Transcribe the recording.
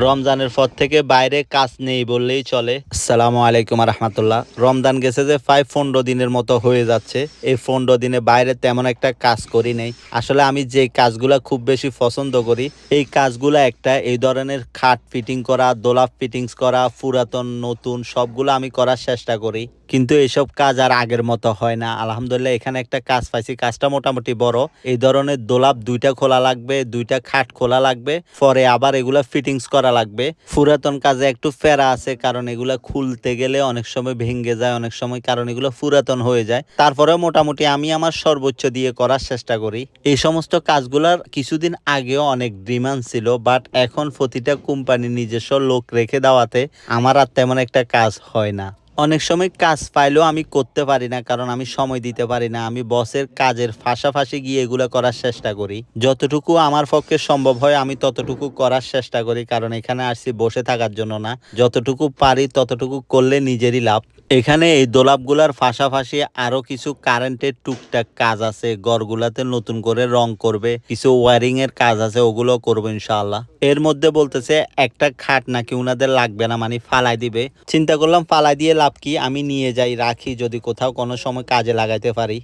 রমজানের পর থেকে বাইরে কাজ নেই বললেই চলে। আসসালামু আলাইকুম রহমতুল্লাহ। রমজান গেছে যে 15 দিনের মতো হয়ে যাচ্ছে। এই 15 দিনে বাইরে তেমন একটা কাজ করি নাই। আসলে আমি যে কাজগুলা খুব বেশি পছন্দ করি এই কাজগুলা একটা এই ধরনের খাট ফিটিং করা, দোলাপ ফিটিংস করা, পুরাতন নতুন সবগুলো আমি করার চেষ্টা করি। কিন্তু এইসব কাজ আর আগের মতো হয় না। আলহামদুলিল্লাহ এখানে একটা কাজ পাইছি, কাজটা মোটামুটি বড়। এই ধরনের দোলাপ দুইটা খোলা লাগবে, দুইটা খাট খোলা লাগবে, পরে আবার এগুলা ফিটিংস করা লাগবে। পুরাতন কাজে একটু ফেরা আছে, কারণ এগুলা খুলতে গেলে অনেক সময় ভেঙে যায়, অনেক সময় কারণ এগুলো পুরাতন হয়ে যায়। তারপরে মোটামুটি আমি আমার সর্বোচ্চ দিয়ে করার চেষ্টা করি। এই সমস্ত কাজগুলার কিছুদিন আগেও অনেক ডিমান্ড ছিল, বাট এখন প্রতিটা কোম্পানি নিজস্ব লোক রেখে দেওয়াতে আমার আর তেমন একটা কাজ হয় না। অনেক সময় কাজ পাইলেও আমি করতে পারি না, কারণ আমি সময় দিতে পারি না। আমি বসের কাজের ফাঁসাফাঁসি গিয়ে এগুলো করার চেষ্টা করি। যতটুকু আমার পক্ষে সম্ভব হয় আমি ততটুকু করার চেষ্টা করি, কারণ এখানে আসছি বসে থাকার জন্য না। যতটুকু পারি ততটুকু করলে নিজেরই লাভ। এখানে এই দোলাপগুলার পাশাপাশি আরো কিছু কারেন্টের টুকটাক কাজ আছে। ঘরগুলাতে নতুন করে রং করবে, কিছু ওয়ারিং এর কাজ আছে, ওগুলো করবো ইনশাআল্লাহ। এর মধ্যে বলতেছে একটা খাট নাকি উনাদের লাগবে না, মানে ফালাই দিবে। চিন্তা করলাম ফালাই দিয়ে লাভ কি, আমি নিয়ে যাই রাখি, যদি কোথাও কোনো সময় কাজে লাগাইতে পারি।